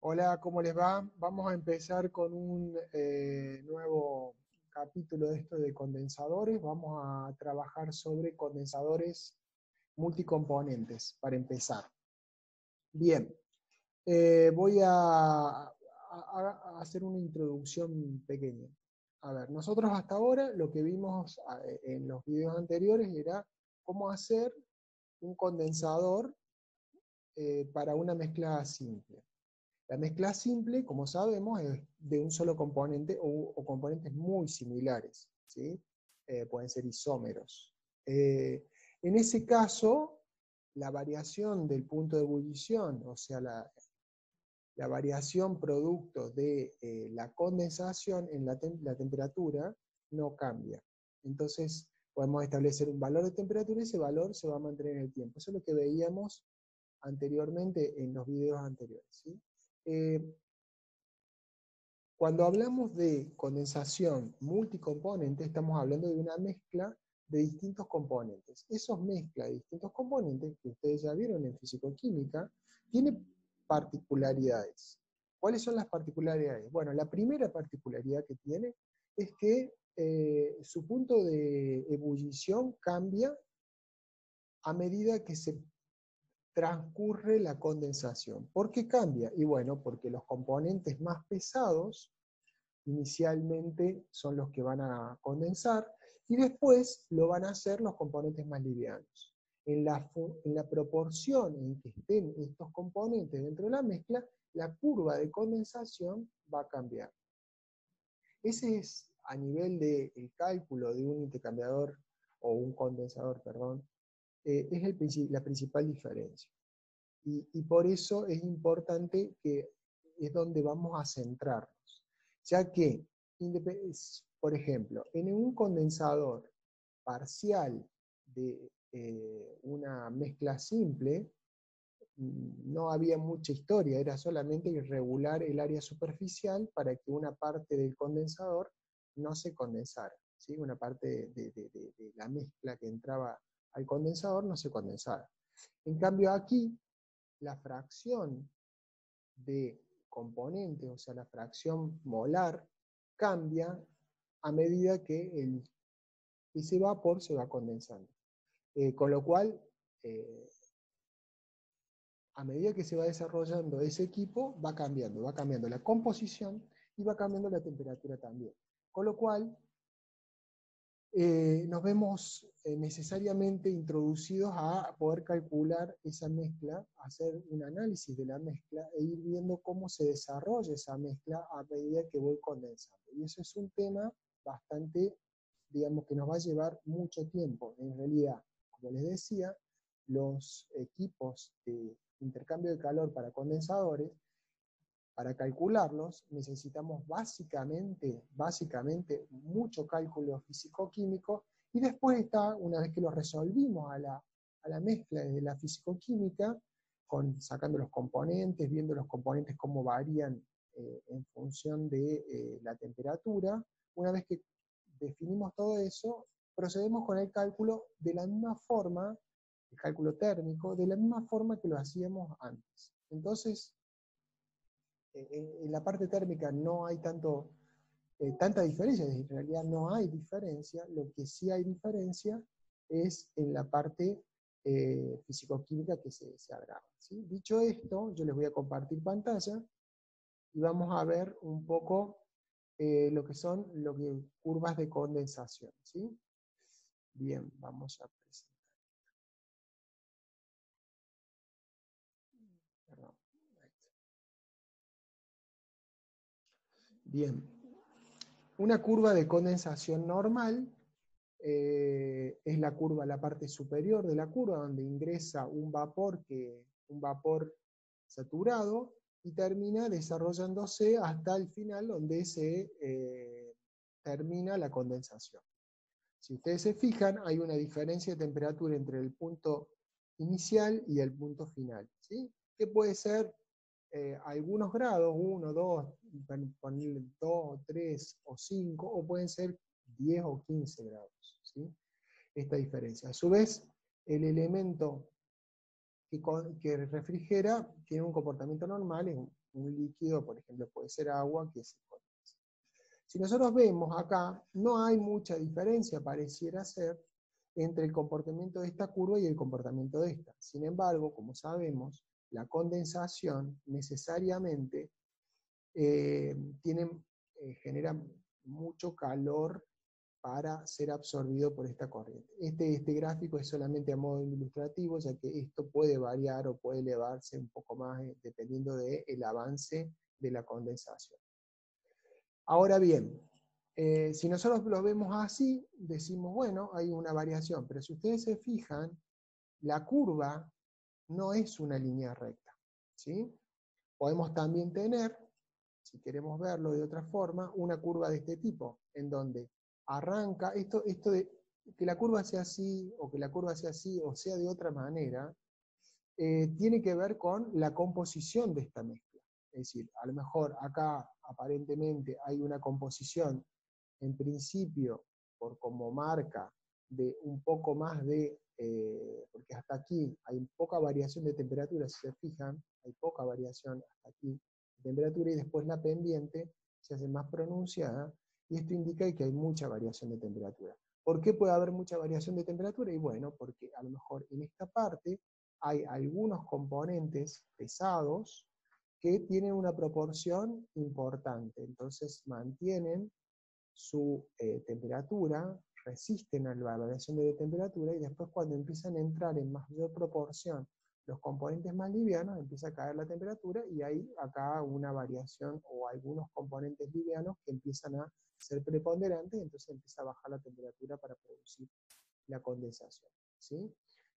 Hola, ¿cómo les va? Vamos a empezar con un nuevo capítulo de esto de condensadores. Vamos a trabajar sobre condensadores multicomponentes, para empezar. Bien, voy a hacer una introducción pequeña. A ver, nosotros hasta ahora lo que vimos en los videos anteriores era cómo hacer un condensador para una mezcla simple. La mezcla simple, como sabemos, es de un solo componente o componentes muy similares, ¿sí? Pueden ser isómeros. En ese caso, la variación del punto de ebullición, o sea, la variación producto de la condensación en la temperatura, no cambia. Entonces, podemos establecer un valor de temperatura y ese valor se va a mantener en el tiempo. Eso es lo que veíamos anteriormente en los videos anteriores, ¿sí? Cuando hablamos de condensación multicomponente, estamos hablando de una mezcla de distintos componentes. Esos mezclas de distintos componentes, que ustedes ya vieron en fisicoquímica, tienen particularidades. ¿Cuáles son las particularidades? Bueno, la primera particularidad que tiene es que su punto de ebullición cambia a medida que se transcurre la condensación. ¿Por qué cambia? Y bueno, porque los componentes más pesados inicialmente son los que van a condensar y después lo van a hacer los componentes más livianos. En la proporción en que estén estos componentes dentro de la mezcla, la curva de condensación va a cambiar. Ese es a nivel del cálculo de un intercambiador o un condensador, perdón, es la principal diferencia. Y por eso es importante que es donde vamos a centrarnos, ya que, por ejemplo, en un condensador parcial de una mezcla simple, no había mucha historia, era solamente regular el área superficial para que una parte del condensador no se condensara, ¿sí? Una parte de la mezcla que entraba al condensador no se condensara. En cambio aquí, la fracción de componentes, o sea, la fracción molar, cambia a medida que ese vapor se va condensando. Con lo cual, a medida que se va desarrollando ese equipo, va cambiando la composición y va cambiando la temperatura también. Con lo cual, nos vemos necesariamente introducidos a poder calcular esa mezcla, hacer un análisis de la mezcla e ir viendo cómo se desarrolla esa mezcla a medida que voy condensando. Y eso es un tema bastante, digamos, que nos va a llevar mucho tiempo. En realidad, como les decía, los equipos de intercambio de calor para condensadores, para calcularlos necesitamos básicamente mucho cálculo físico-químico y después está, una vez que lo resolvimos a la mezcla de la físico-química, sacando los componentes, viendo los componentes cómo varían en función de la temperatura, una vez que definimos todo eso, procedemos con el cálculo de la misma forma, el cálculo térmico, de la misma forma que lo hacíamos antes. Entonces, en la parte térmica no hay tanta diferencia, en realidad no hay diferencia, lo que sí hay diferencia es en la parte fisicoquímica que se agrava, ¿sí? Dicho esto, yo les voy a compartir pantalla y vamos a ver un poco lo que son curvas de condensación, ¿sí? Bien, vamos a presentar. Perdón. Bien, una curva de condensación normal es la parte superior de la curva, donde ingresa un vapor saturado y termina desarrollándose hasta el final, donde se termina la condensación. Si ustedes se fijan, hay una diferencia de temperatura entre el punto inicial y el punto final, ¿sí? Que puede ser algunos grados, 1, 2, 2, 3 o 5, o pueden ser 10 o 15 grados, ¿sí? Esta diferencia. A su vez, el elemento que refrigera, tiene un comportamiento normal, es un líquido, por ejemplo, puede ser agua, que se condensa. Si nosotros vemos acá, no hay mucha diferencia, pareciera ser, entre el comportamiento de esta curva y el comportamiento de esta. Sin embargo, como sabemos, la condensación necesariamente genera mucho calor para ser absorbido por esta corriente. Este gráfico es solamente a modo ilustrativo, ya que esto puede variar o puede elevarse un poco más dependiendo del avance de la condensación. Ahora bien, si nosotros lo vemos así, decimos, bueno, hay una variación, pero si ustedes se fijan, la curva no es una línea recta, ¿sí? Podemos también tener, si queremos verlo de otra forma, una curva de este tipo, en donde arranca, esto de que la curva sea así, o que la curva sea así, o sea de otra manera, tiene que ver con la composición de esta mezcla. Es decir, a lo mejor acá aparentemente hay una composición, en principio, por como marca, de un poco más de, porque hasta aquí hay poca variación de temperatura, si se fijan, hay poca variación hasta aquí de temperatura, y después la pendiente se hace más pronunciada, y esto indica que hay mucha variación de temperatura. ¿Por qué puede haber mucha variación de temperatura? Y bueno, porque a lo mejor en esta parte hay algunos componentes pesados que tienen una proporción importante, entonces mantienen su temperatura, resisten a la variación de temperatura, y después cuando empiezan a entrar en mayor proporción los componentes más livianos, empieza a caer la temperatura, y hay acá una variación o algunos componentes livianos que empiezan a ser preponderantes, y entonces empieza a bajar la temperatura para producir la condensación, ¿sí?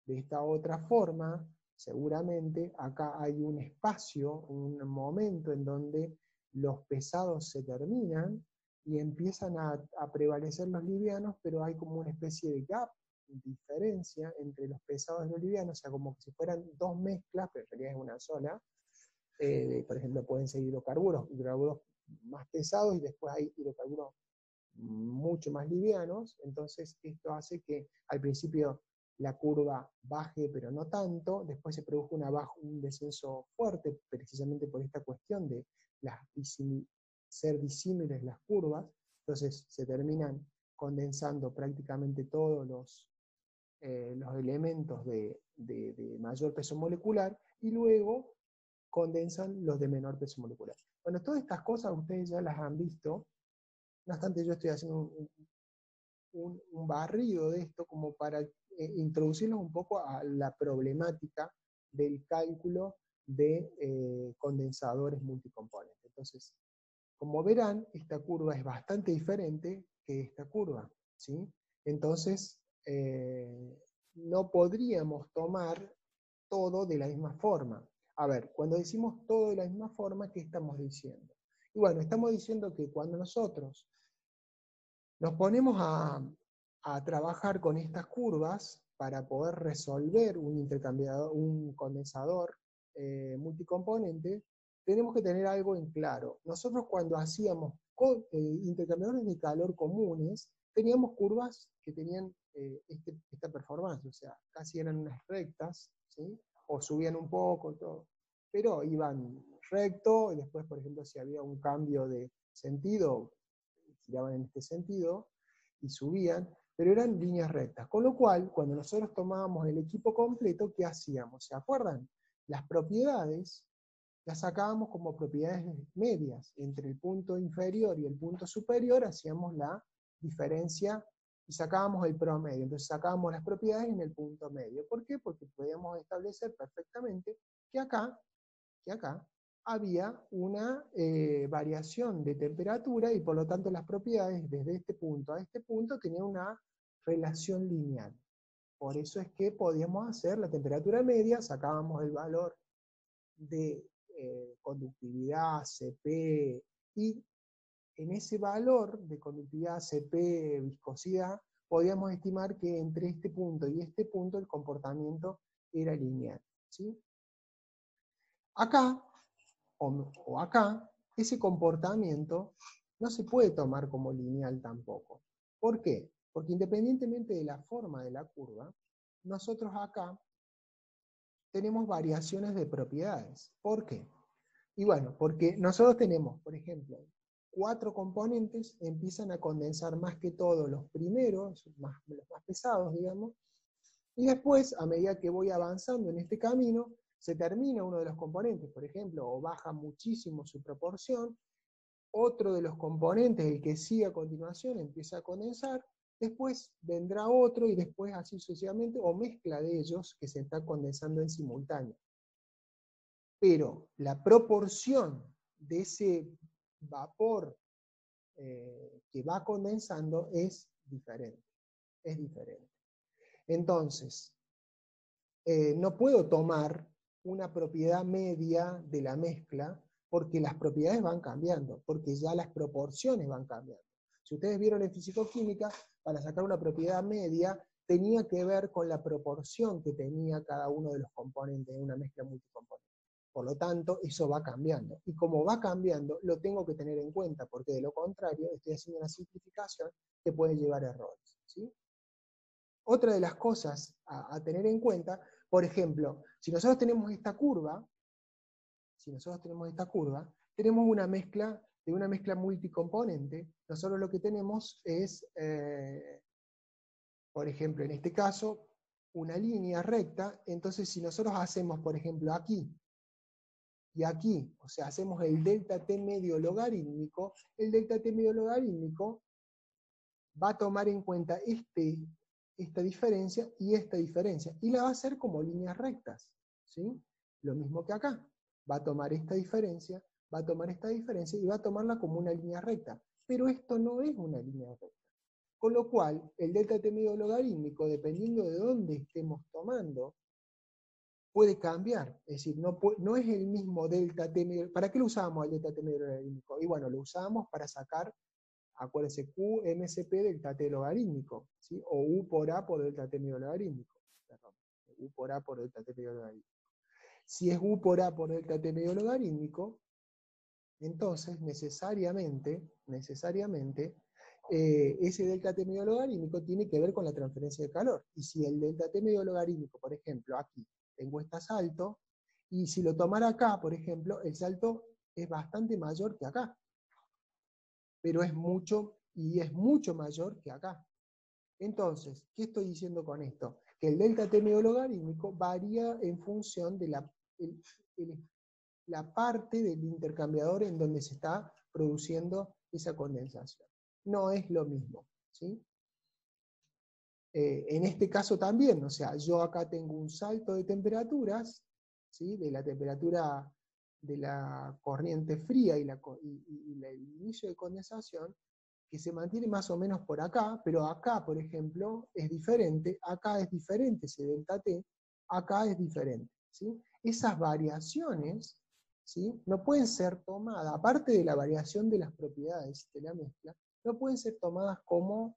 De esta otra forma, seguramente acá hay un espacio, un momento en donde los pesados se terminan y empiezan a prevalecer los livianos, pero hay como una especie de gap, diferencia entre los pesados y los livianos, o sea, como si fueran dos mezclas, pero en realidad es una sola. Por ejemplo, pueden ser hidrocarburos más pesados, y después hay hidrocarburos mucho más livianos, entonces esto hace que al principio la curva baje pero no tanto, después se produjo un descenso fuerte, precisamente por esta cuestión de ser disímiles las curvas, entonces se terminan condensando prácticamente todos los elementos de mayor peso molecular, y luego condensan los de menor peso molecular. Bueno, todas estas cosas ustedes ya las han visto. No obstante, yo estoy haciendo un barrido de esto como para introducirnos un poco a la problemática del cálculo de condensadores multicomponentes. Entonces, como verán, esta curva es bastante diferente que esta curva, ¿sí? Entonces, no podríamos tomar todo de la misma forma. A ver, cuando decimos todo de la misma forma, ¿qué estamos diciendo? Y bueno, estamos diciendo que cuando nosotros nos ponemos a trabajar con estas curvas para poder resolver un condensador multicomponente, tenemos que tener algo en claro. Nosotros cuando hacíamos intercambiadores de calor comunes, teníamos curvas que tenían esta performance, o sea, casi eran unas rectas, ¿sí? O subían un poco, todo, pero iban recto, y después, por ejemplo, si había un cambio de sentido, giraban en este sentido y subían, pero eran líneas rectas. Con lo cual, cuando nosotros tomábamos el equipo completo, ¿qué hacíamos? ¿Se acuerdan? Las propiedades las sacábamos como propiedades medias. Entre el punto inferior y el punto superior hacíamos la diferencia y sacábamos el promedio. Entonces sacábamos las propiedades en el punto medio. ¿Por qué? Porque podíamos establecer perfectamente que acá había una variación de temperatura, y por lo tanto las propiedades desde este punto a este punto tenían una relación lineal. Por eso es que podíamos hacer la temperatura media, sacábamos el valor de conductividad, Cp, y en ese valor de conductividad, Cp, viscosidad, podíamos estimar que entre este punto y este punto el comportamiento era lineal, ¿sí? Acá, o acá, ese comportamiento no se puede tomar como lineal tampoco. ¿Por qué? Porque independientemente de la forma de la curva, nosotros acá tenemos variaciones de propiedades. ¿Por qué? Y bueno, porque nosotros tenemos, por ejemplo, 4 componentes, empiezan a condensar más que todo los primeros, los más pesados, digamos, y después, a medida que voy avanzando en este camino, se termina uno de los componentes, por ejemplo, o baja muchísimo su proporción, otro de los componentes, el que sigue a continuación, empieza a condensar, después vendrá otro y después así sucesivamente, o mezcla de ellos que se está condensando en simultáneo. Pero la proporción de ese vapor que va condensando es diferente. Es diferente. Entonces, no puedo tomar una propiedad media de la mezcla porque las propiedades van cambiando, porque ya las proporciones van cambiando. Si ustedes vieron en fisicoquímica, para sacar una propiedad media, tenía que ver con la proporción que tenía cada uno de los componentes de una mezcla multicomponente. Por lo tanto, eso va cambiando. Y como va cambiando, lo tengo que tener en cuenta, porque de lo contrario, estoy haciendo una simplificación que puede llevar a errores, ¿sí? Otra de las cosas a tener en cuenta, por ejemplo, si nosotros tenemos esta curva, tenemos una mezcla multicomponente. Nosotros lo que tenemos es, por ejemplo, en este caso, una línea recta. Entonces, si nosotros hacemos, por ejemplo, aquí y aquí, o sea, hacemos el delta t medio logarítmico, el delta t medio logarítmico va a tomar en cuenta esta diferencia, y la va a hacer como líneas rectas, ¿sí? Lo mismo que acá, va a tomar esta diferencia, va a tomar esta diferencia, y va a tomarla como una línea recta, pero esto no es una línea recta. Con lo cual, el delta t medio logarítmico, dependiendo de dónde estemos tomando, puede cambiar, es decir, no es el mismo delta t medio. ¿Para qué lo usábamos el delta t medio logarítmico? Y bueno, lo usábamos para sacar, acuérdense, Q, MCP delta t logarítmico, ¿sí? O U por A por delta t medio logarítmico. Perdón, U por A por delta t medio logarítmico. Si es U por A por delta t medio logarítmico, entonces necesariamente, ese delta t medio logarítmico tiene que ver con la transferencia de calor. Y si el delta t medio logarítmico, por ejemplo, aquí tengo este salto, y si lo tomara acá, por ejemplo, el salto es bastante mayor que acá, pero es mucho mayor que acá. Entonces, ¿qué estoy diciendo con esto? Que el delta t medio logarítmico varía en función de la parte del intercambiador en donde se está produciendo esa condensación. No es lo mismo, ¿sí? En este caso también, o sea, yo acá tengo un salto de temperaturas, ¿sí? De la temperatura de la corriente fría y el inicio de condensación, que se mantiene más o menos por acá, pero acá, por ejemplo, es diferente, acá es diferente ese delta T, acá es diferente, ¿sí? Esas variaciones, ¿sí? No pueden ser tomadas, aparte de la variación de las propiedades de la mezcla, no pueden ser tomadas como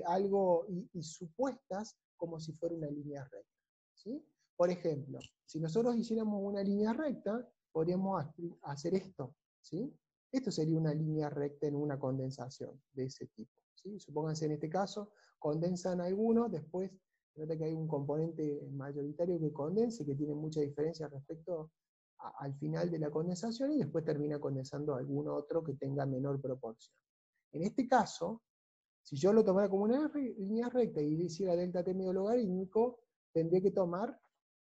algo y supuestas como si fuera una línea recta, ¿sí? Por ejemplo, si nosotros hiciéramos una línea recta, podríamos hacer esto, ¿sí? Esto sería una línea recta en una condensación de ese tipo, ¿sí? Supónganse en este caso, condensan algunos, después nota que hay un componente mayoritario que condense, que tiene mucha diferencia respecto al final de la condensación, y después termina condensando algún otro que tenga menor proporción. En este caso, si yo lo tomara como una línea recta y le hiciera delta t medio logarítmico, tendría que tomar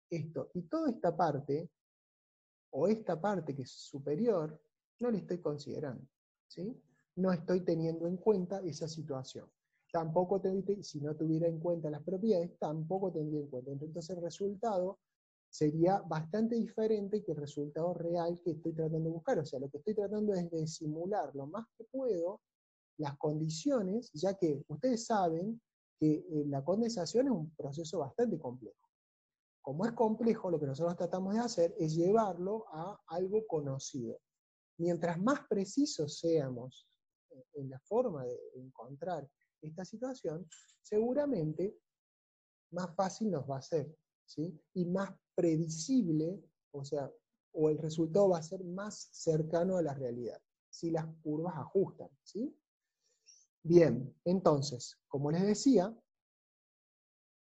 esto. Y toda esta parte, o esta parte que es superior, no la estoy considerando, ¿sí? No estoy teniendo en cuenta esa situación. Tampoco si no tuviera en cuenta las propiedades, tampoco tendría en cuenta. Entonces el resultado sería bastante diferente que el resultado real que estoy tratando de buscar. O sea, lo que estoy tratando es de simular lo más que puedo las condiciones, ya que ustedes saben que la condensación es un proceso bastante complejo. Como es complejo, lo que nosotros tratamos de hacer es llevarlo a algo conocido. Mientras más precisos seamos en la forma de encontrar esta situación, seguramente más fácil nos va a ser, ¿sí? Y más predecible, o sea, o el resultado va a ser más cercano a la realidad, si las curvas ajustan, ¿sí? Bien, entonces, como les decía,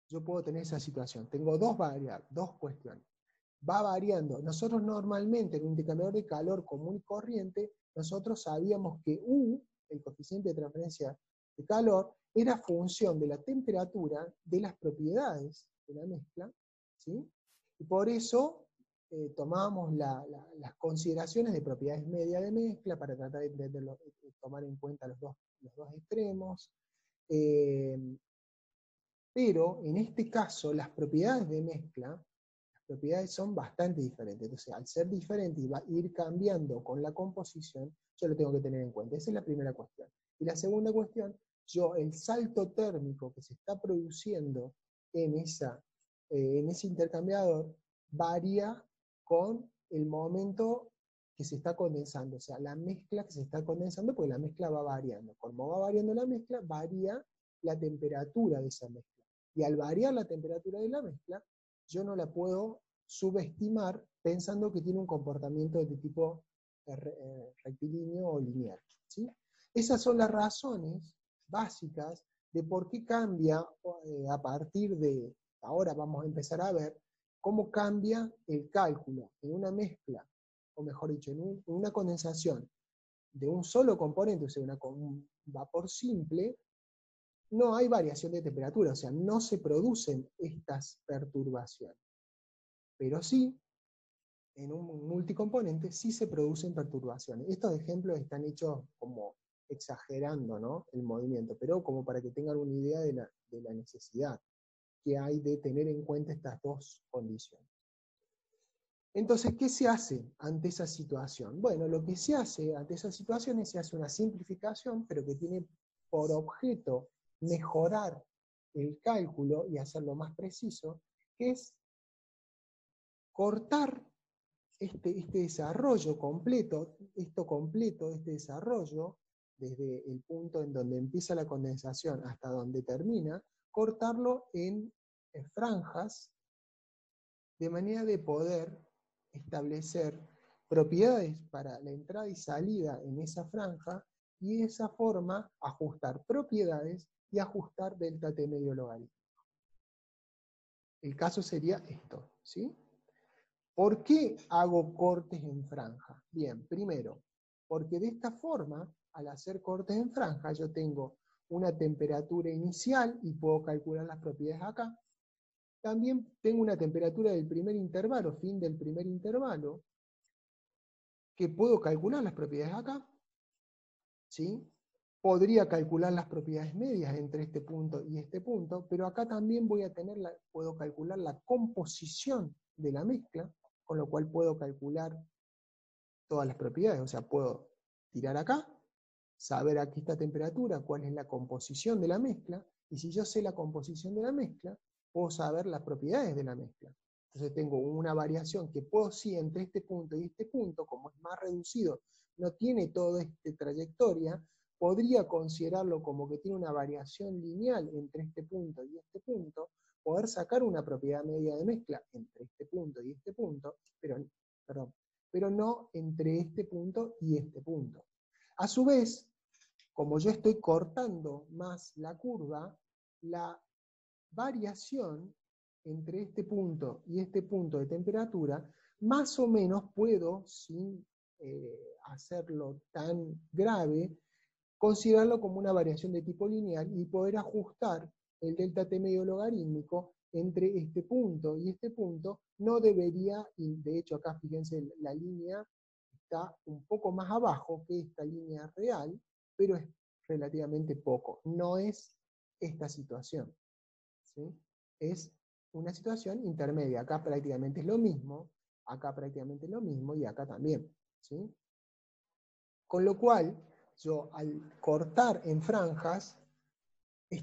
yo puedo tener esa situación. Tengo dos variables, dos cuestiones. va variando. Nosotros normalmente en un intercambiador de calor común y corriente, nosotros sabíamos que U, el coeficiente de transferencia de calor, era función de la temperatura de las propiedades de la mezcla, ¿sí? Y por eso tomábamos las consideraciones de propiedades medias de mezcla para tratar de tomar en cuenta los dos extremos. Pero en este caso, las propiedades de mezcla, las propiedades son bastante diferentes. Entonces, al ser diferente y va a ir cambiando con la composición, yo lo tengo que tener en cuenta. Esa es la primera cuestión. Y la segunda cuestión, el salto térmico que se está produciendo en ese intercambiador varía con el momento que se está condensando, o sea, la mezcla que se está condensando, porque la mezcla va variando. Como va variando la mezcla, varía la temperatura de esa mezcla. Y al variar la temperatura de la mezcla, yo no la puedo subestimar pensando que tiene un comportamiento de tipo rectilíneo o lineal, ¿sí? Esas son las razones básicas de por qué cambia a partir de, ahora vamos a empezar a ver, cómo cambia el cálculo en una mezcla, o mejor dicho, en una condensación de un solo componente, o sea, un vapor simple. No hay variación de temperatura, o sea, no se producen estas perturbaciones. Pero sí, en un multicomponente sí se producen perturbaciones. Estos ejemplos están hechos como exagerando, ¿no?, el movimiento, pero como para que tengan una idea de la necesidad que hay de tener en cuenta estas dos condiciones. Entonces, ¿qué se hace ante esa situación? Bueno, lo que se hace ante esa situación es se hace una simplificación, pero que tiene por objeto mejorar el cálculo y hacerlo más preciso, que es cortar este desarrollo completo, este desarrollo, desde el punto en donde empieza la condensación hasta donde termina, cortarlo en franjas, de manera de poder establecer propiedades para la entrada y salida en esa franja, y de esa forma ajustar propiedades y ajustar delta T medio logarítmico. El caso sería esto, ¿sí? ¿Por qué hago cortes en franja? Bien, primero, porque de esta forma, al hacer cortes en franja, yo tengo una temperatura inicial y puedo calcular las propiedades acá. También tengo una temperatura del primer intervalo, fin del primer intervalo, que puedo calcular las propiedades acá, ¿sí? Podría calcular las propiedades medias entre este punto y este punto, pero acá también puedo calcular la composición de la mezcla, con lo cual puedo calcular todas las propiedades, o sea, puedo tirar acá, saber aquí esta temperatura, cuál es la composición de la mezcla, y si yo sé la composición de la mezcla, puedo saber las propiedades de la mezcla. Entonces tengo una variación que puedo, sí, entre este punto y este punto, como es más reducido, no tiene toda esta trayectoria, podría considerarlo como que tiene una variación lineal entre este punto y este punto, poder sacar una propiedad media de mezcla entre este punto y este punto, pero no entre este punto y este punto. A su vez, como yo estoy cortando más la curva, la variación entre este punto y este punto de temperatura, más o menos puedo, sin hacerlo tan grave, considerarlo como una variación de tipo lineal y poder ajustar el delta T medio logarítmico entre este punto y este punto. No debería, y de hecho acá fíjense, la línea está un poco más abajo que esta línea real, pero es relativamente poco. No es esta situación, ¿sí? Es una situación intermedia. Acá prácticamente es lo mismo, acá prácticamente es lo mismo, y acá también, ¿sí? Con lo cual, yo al cortar en franjas,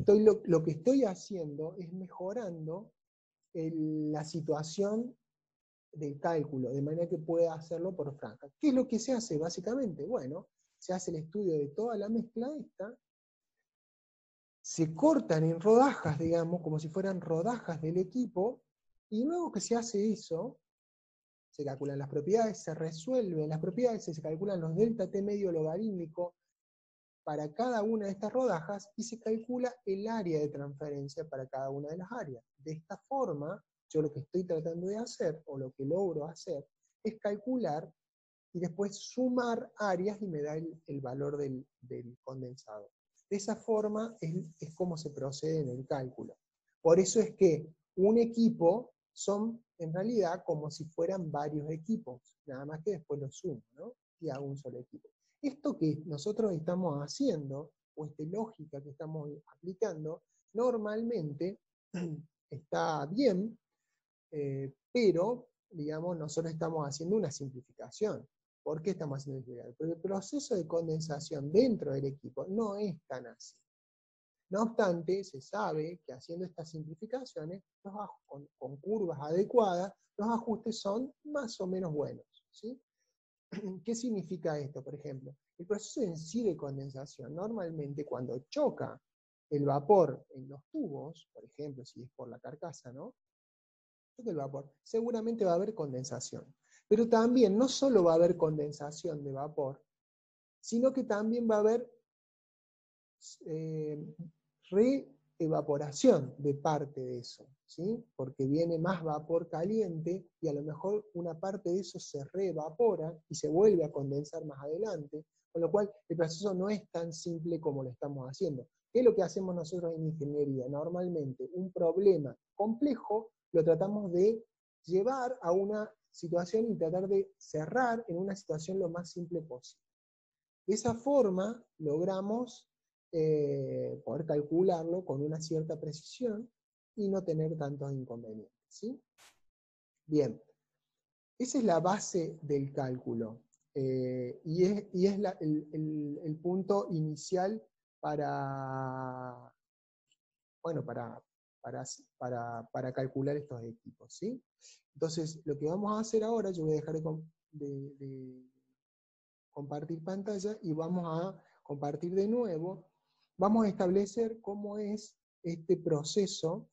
lo que estoy haciendo es mejorando la situación del cálculo, de manera que pueda hacerlo por franja. ¿Qué es lo que se hace básicamente? Bueno, se hace el estudio de toda la mezcla esta, se cortan en rodajas, digamos, como si fueran rodajas del equipo, y luego que se hace eso, se calculan las propiedades, se resuelven las propiedades, se calculan los delta T medio logarítmico para cada una de estas rodajas, y se calcula el área de transferencia para cada una de las áreas. De esta forma, yo lo que estoy tratando de hacer, o lo que logro hacer, es calcular y después sumar áreas y me da el valor del condensado. De esa forma es como se procede en el cálculo. Por eso es que un equipo son en realidad como si fueran varios equipos, nada más que después los sumo, ¿no? Y hago un solo equipo. Esto que nosotros estamos haciendo, o esta lógica que estamos aplicando, normalmente está bien, pero, digamos, nosotros estamos haciendo una simplificación. ¿Por qué estamos haciendo simplificación? Porque el proceso de condensación dentro del equipo no es tan así. No obstante, se sabe que haciendo estas simplificaciones, con curvas adecuadas, los ajustes son más o menos buenos, ¿sí? ¿Qué significa esto, por ejemplo? El proceso en sí de condensación, normalmente cuando choca el vapor en los tubos, por ejemplo, si es por la carcasa, ¿no? Choca el vapor, seguramente va a haber condensación. Pero también no solo va a haber condensación de vapor, sino que también va a haber reevaporación de parte de eso, ¿sí? Porque viene más vapor caliente y a lo mejor una parte de eso se reevapora y se vuelve a condensar más adelante, con lo cual el proceso no es tan simple como lo estamos haciendo. ¿Qué es lo que hacemos nosotros en ingeniería? Normalmente un problema complejo lo tratamos de llevar a una situación y tratar de cerrar en una situación lo más simple posible. De esa forma logramos poder calcularlo con una cierta precisión y no tener tantos inconvenientes, ¿sí? Bien, esa es la base del cálculo y es el punto inicial para, bueno, para calcular estos equipos, ¿sí? Entonces, lo que vamos a hacer ahora, yo voy a dejar de compartir pantalla y vamos a compartir de nuevo. Vamos a establecer cómo es este proceso